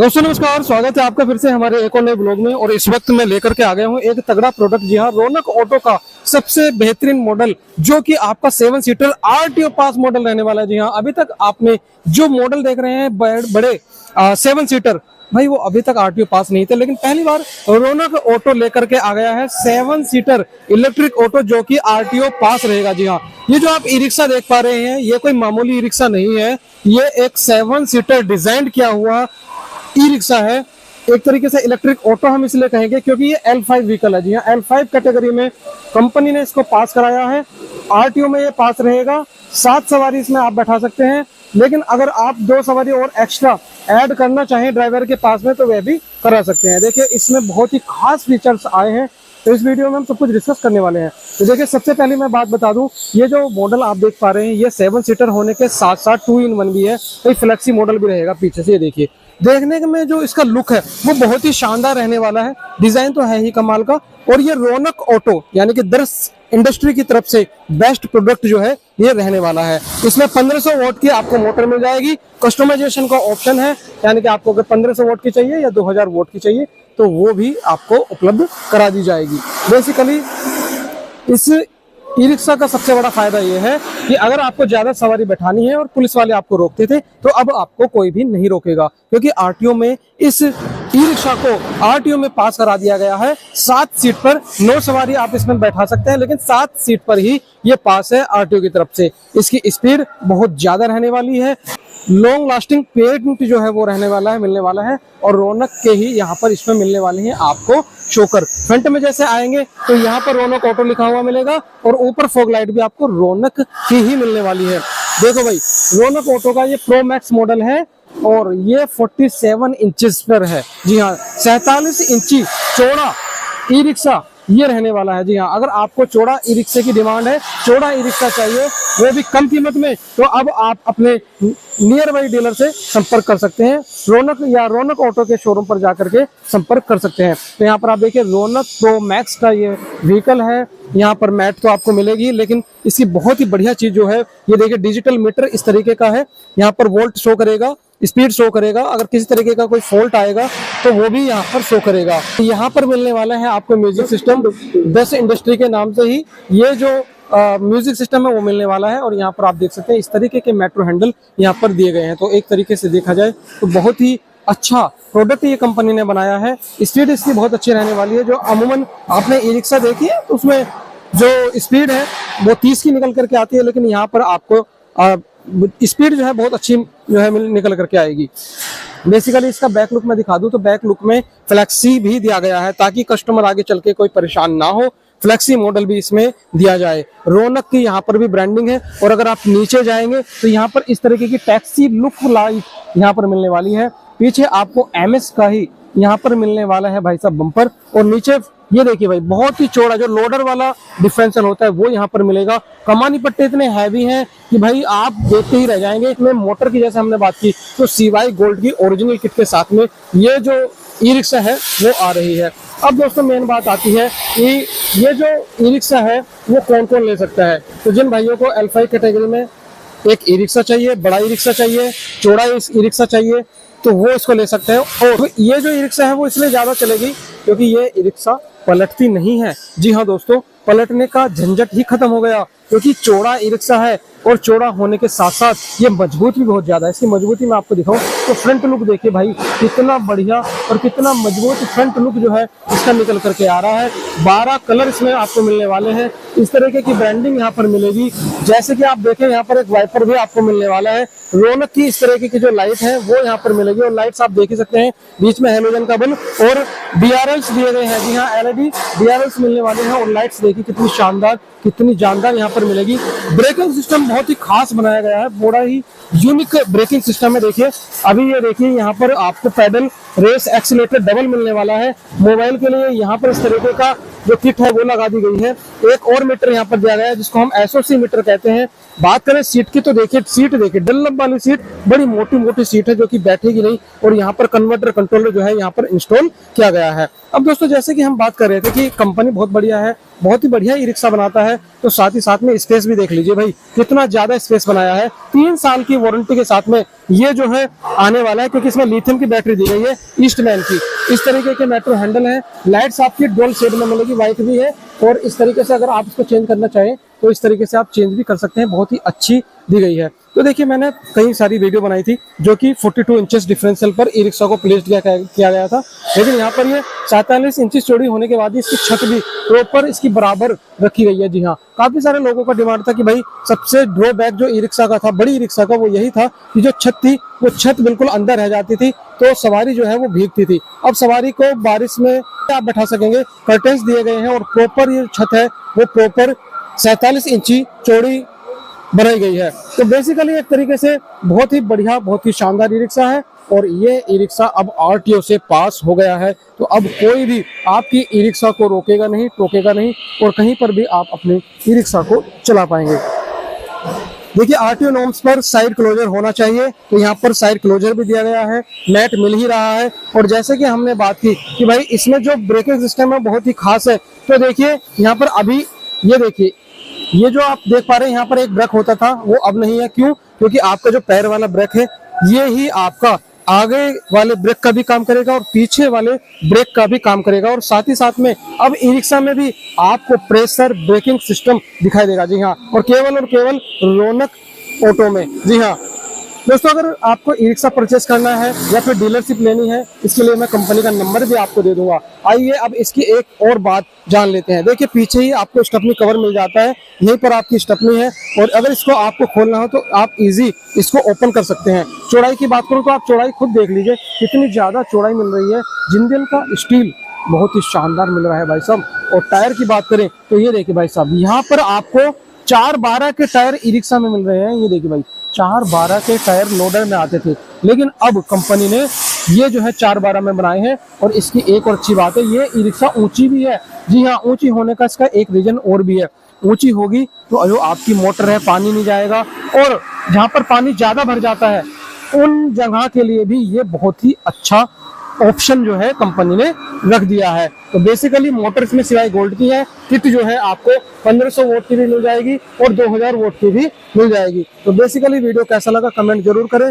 दोस्तों नमस्कार, स्वागत है आपका फिर से हमारे एक और नए ब्लॉग में। और इस वक्त मैं लेकर के आ गया हूँ एक तगड़ा प्रोडक्ट। जी हाँ, रौनक ऑटो का सबसे बेहतरीन मॉडल जो कि आपका 7 सीटर आरटीओ पास मॉडल रहने वाला है। जी हाँ, अभी तक आपने जो मॉडल देख रहे हैं बड़े 7 सीटर, भाई वो अभी तक आरटीओ पास नहीं थे, लेकिन पहली बार रौनक ऑटो लेकर के आ गया है 7 सीटर इलेक्ट्रिक ऑटो जो कि आरटीओ पास रहेगा। जी हाँ, ये जो आप ई रिक्शा देख पा रहे हैं ये कोई मामूली ई रिक्शा नहीं है, ये एक 7 सीटर डिजाइन किया हुआ ई रिक्शा है। एक तरीके से इलेक्ट्रिक ऑटो हम इसलिए कहेंगे क्योंकि ये L5 व्हीकल है। जी हाँ, L5 कैटेगरी में कंपनी ने इसको पास कराया है। आरटीओ में ये पास रहेगा। 7 सवारी इसमें आप बैठा सकते हैं, लेकिन अगर आप 2 सवारी और एक्स्ट्रा ऐड करना चाहें ड्राइवर के पास में तो वह भी करा सकते हैं। देखिए, इसमें बहुत ही खास फीचर्स आए हैं, तो इस वीडियो में हम सब कुछ डिस्कस करने वाले हैं। तो देखिए, सबसे पहले मैं बात बता दूं, ये जो मॉडल आप देख पा रहे हैं ये 7 सीटर होने के साथ साथ 2 in 1 भी है। तो फ्लेक्सी मॉडल भी रहेगा पीछे से। ये देखिए, देखने में जो इसका लुक है वो बहुत ही शानदार रहने वाला है। डिजाइन तो है ही कमाल का। और ये रौनक ऑटो यानी कि दर्श इंडस्ट्री की तरफ से बेस्ट प्रोडक्ट जो है ये रहने वाला है। इसमें 1500 वोट की आपको मोटर मिल जाएगी। कस्टमाइजेशन का ऑप्शन है, यानी कि आपको अगर 1500 वोट की चाहिए या 2000 वोट की चाहिए तो वो भी आपको उपलब्ध करा दी जाएगी। बेसिकली इस ई रिक्शा का सबसे बड़ा फायदा ये है कि अगर आपको ज्यादा सवारी बैठानी है और पुलिस वाले आपको रोकते थे तो अब आपको कोई भी नहीं रोकेगा, क्योंकि आरटीओ में इस ई रिक्शा को आरटीओ में पास करा दिया गया है। 7 सीट पर 9 सवारी आप इसमें बैठा सकते हैं, लेकिन 7 सीट पर ही ये पास है आरटीओ की तरफ से। इसकी स्पीड बहुत ज्यादा रहने वाली है। लॉन्ग लास्टिंग पेंट जो है वो रहने वाला है, मिलने वाला है। और रौनक के ही यहाँ पर इसमें मिलने वाले हैं आपको शोकर। फ्रंट में जैसे आएंगे तो यहाँ पर रौनक ऑटो लिखा हुआ मिलेगा और ऊपर फॉग लाइट भी आपको रौनक की ही मिलने वाली है। देखो भाई, रौनक ऑटो का ये प्रो मैक्स मॉडल है और ये 47 इंचेस पर है। जी हाँ, 47 इंची चौड़ा ई रिक्शा ये रहने वाला है। जी हाँ, अगर आपको चौड़ा ई रिक्शे की डिमांड है, चौड़ा ई रिक्शा चाहिए वो भी कम कीमत में, तो अब आप अपने नियर बाई डीलर से संपर्क कर सकते हैं। रौनक या रौनक ऑटो के शोरूम पर जाकर के संपर्क कर सकते हैं। तो यहाँ पर आप देखिए, रौनक प्रो मैक्स का ये व्हीकल है। यहाँ पर मैट तो आपको मिलेगी, लेकिन इसकी बहुत ही बढ़िया चीज जो है ये देखिए, डिजिटल मीटर इस तरीके का है। यहाँ पर वोल्ट शो करेगा, स्पीड शो करेगा, अगर किसी तरीके का कोई फॉल्ट आएगा तो वो भी यहाँ पर शो करेगा। यहाँ पर मिलने वाला है आपको म्यूजिक सिस्टम। दस इंडस्ट्री के नाम से ही ये जो म्यूजिक सिस्टम है वो मिलने वाला है। और यहाँ पर आप देख सकते हैं इस तरीके के मेट्रो हैंडल यहाँ पर दिए गए हैं। तो एक तरीके से देखा जाए तो बहुत ही अच्छा प्रोडक्ट ये कंपनी ने बनाया है। स्पीड इसकी बहुत अच्छी रहने वाली है। जो अमूमन आपने ई रिक्शा देखी है तो उसमें जो स्पीड है वो 30 की निकल करके आती है, लेकिन यहाँ पर आपको स्पीड जो है बहुत अच्छी जो है निकल करके आएगी। बेसिकली इसका बैक लुक मैं दिखा दूं तो बैक लुक में फ्लेक्सी भी दिया गया है ताकि कस्टमर आगे चल के कोई परेशान ना हो। फ्लेक्सी मॉडल भी इसमें दिया जाए। रौनक की यहाँ पर भी ब्रांडिंग है। और अगर आप नीचे जाएंगे तो यहाँ पर इस तरीके की टैक्सी लुक लाइट यहाँ पर मिलने वाली है। पीछे आपको एमएस का ही यहाँ पर मिलने वाला है भाई साहब बम्पर। और नीचे ये देखिए भाई, बहुत ही चौड़ा जो लोडर वाला डिफरेंशियल होता है वो यहाँ पर मिलेगा। कमानी पट्टे इतने हैवी हैं कि भाई आप देखते ही रह जाएंगे। इसमें मोटर की जैसे हमने बात की तो CY गोल्ड की ओरिजिनल किट के साथ में ये जो ई रिक्शा है वो आ रही है। अब दोस्तों मेन बात आती है कि ये जो ई रिक्शा है वो कौन कौन ले सकता है। तो जिन भाइयों को L5 कैटेगरी में एक ई रिक्शा चाहिए, बड़ा ई रिक्शा चाहिए, चौड़ा ई रिक्शा चाहिए, तो वो इसको ले सकते हैं। और ये जो ई रिक्शा है वो इसलिए ज्यादा चलेगी क्योंकि ये ई रिक्शा पलटती नहीं है। जी हाँ दोस्तों, पलटने का झंझट ही खत्म हो गया क्योंकि चौड़ा ई रिक्शा है। और चौड़ा होने के साथ साथ ये मजबूत भी बहुत ज्यादा है। इसकी मजबूती मैं आपको दिखाऊं तो फ्रंट लुक देखिए भाई, कितना बढ़िया और कितना मजबूत फ्रंट लुक जो है इसका निकल करके आ रहा है। 12 कलर इसमें आपको मिलने वाले हैं। इस तरीके की ब्रांडिंग यहाँ पर मिलेगी। जैसे कि आप देखें यहाँ पर एक वाइपर भी आपको मिलने वाला है। रौनक की इस तरीके की जो लाइट है वो यहाँ पर मिलेगी। और लाइट्स आप देख ही सकते हैं, बीच में हेलोजन का बल्ब और DRLs दिए गए हैं। जी हाँ, LED DRLs मिलने वाले हैं। और लाइट्स देखिए कितनी शानदार, कितनी जानदार यहाँ पर मिलेगी। ब्रेकिंग सिस्टम बहुत ही खास बनाया गया है, बड़ा ही यूनिक ब्रेकिंग सिस्टम है। देखिए, अभी ये देखिए यहाँ पर आपको पैडल, रेस, एक्सीलेटर डबल मिलने वाला है। मोबाइल के लिए यहाँ पर इस तरीके का जो किट है वो लगा दी गई है। एक और मीटर यहाँ पर दिया गया है जिसको हम SOC मीटर कहते हैं। बात करें सीट की तो देखिए, सीट देखिए, डनलप वाली सीट, बड़ी मोटी मोटी सीट है जो कि बैठेगी नहीं। और यहाँ पर कन्वर्टर कंट्रोलर जो है यहाँ पर इंस्टॉल किया गया है। अब दोस्तों जैसे कि हम बात कर रहे थे कि कंपनी बहुत बढ़िया है, बहुत ही बढ़िया ई रिक्शा बनाता है। तो साथ ही साथ में स्पेस भी देख लीजिए भाई, कितना ज्यादा स्पेस बनाया है। 3 साल की वारंटी के साथ में ये जो है आने वाला है, क्योंकि इसमें लिथियम की बैटरी दी गई है ईस्टमैन की। इस तरीके के मेट्रो हैंडल है, लाइट्स आपकी डुअल शेड में मिलेगी, व्हाइट भी है। और इस तरीके से अगर आप इसको चेंज करना चाहें तो इस तरीके से आप चेंज भी कर सकते हैं, बहुत ही अच्छी दी गई है। तो देखिए, मैंने कई सारी वीडियो बनाई थी जो कि 42 इंचेस डिफरेंशियल पर ई रिक्शा को प्लेस किया गया था, लेकिन यहाँ पर ये 47 इंच चौड़ी होने के बाद इसकी छत भी प्रॉपर इसकी बराबर रखी गई है। जी हाँ, काफी सारे लोगों का डिमांड था कि भाई सबसे ड्रॉबैक जो ई रिक्शा का था, बड़ी ई रिक्शा का, वो यही था कि जो छत थी वो छत बिल्कुल अंदर रह जाती थी, तो सवारी जो है वो भीगती थी। अब सवारी को बारिश में आप बैठा सकेंगे, कर्टेन्स दिए गए हैं और प्रॉपर ये छत है वो प्रॉपर 47 इंची चौड़ी बनाई गई है। तो बेसिकली एक तरीके से बहुत ही बढ़िया, बहुत ही शानदार ई रिक्शा है। और ये ई रिक्शा अब आरटीओ से पास हो गया है, तो अब कोई भी आपकी ई रिक्शा को रोकेगा नहीं, टोकेगा नहीं, और कहीं पर भी आप अपने ई रिक्शा को चला पाएंगे। देखिए, आरटीओ नॉर्म्स पर साइड क्लोजर होना चाहिए, तो यहाँ पर साइड क्लोजर भी दिया गया है, मैट मिल ही रहा है। और जैसे कि हमने बात की कि भाई इसमें जो ब्रेकिंग सिस्टम है बहुत ही खास है। तो देखिए यहाँ पर अभी ये देखिए, ये जो आप देख पा रहे हैं यहाँ पर एक ब्रेक होता था, वो अब नहीं है। क्यों? क्योंकि आपका जो पैर वाला ब्रेक है ये ही आपका आगे वाले ब्रेक का भी काम करेगा और पीछे वाले ब्रेक का भी काम करेगा। और साथ ही साथ में अब ई रिक्शा में भी आपको प्रेशर ब्रेकिंग सिस्टम दिखाई देगा। जी हाँ, और केवल रौनक ऑटो में। जी हाँ दोस्तों, अगर आपको ई रिक्शा परचेस करना है या फिर डीलरशिप लेनी है, इसके लिए मैं कंपनी का नंबर भी आपको दे दूंगा। आइए अब इसकी एक और बात जान लेते हैं। देखिए, पीछे ही आपको स्टेपनी कवर मिल जाता है, यहीं पर आपकी स्टेपनी है। और अगर इसको आपको खोलना हो तो आप इजी इसको ओपन कर सकते हैं। चौड़ाई की बात करूं तो आप चौड़ाई खुद देख लीजिए, कितनी ज्यादा चौड़ाई मिल रही है। जिंदल का स्टील बहुत ही शानदार मिल रहा है भाई साहब। और टायर की बात करें तो ये देखिए भाई साहब, यहाँ पर आपको 412 के टायर ई रिक्शा में मिल रहे हैं। ये देखिए भाई, 412 के टायर लोडर में आते थे, लेकिन अब कंपनी ने ये जो है 412 में बनाए हैं। और इसकी एक और अच्छी बात है, ये ई रिक्शा ऊंची भी है। जी हाँ, ऊंची होने का इसका एक रीजन और भी है। ऊंची होगी तो जो आपकी मोटर है पानी नहीं जाएगा, और जहाँ पर पानी ज्यादा भर जाता है उन जगह के लिए भी ये बहुत ही अच्छा ऑप्शन जो है कंपनी ने रख दिया है। तो बेसिकली मोटर इसमें सिवाय गोल्ड की है, किट जो है आपको 1500 वोल्ट की भी मिल जाएगी और 2000 वोल्ट की भी मिल जाएगी। तो बेसिकली वीडियो कैसा लगा कमेंट जरूर करें।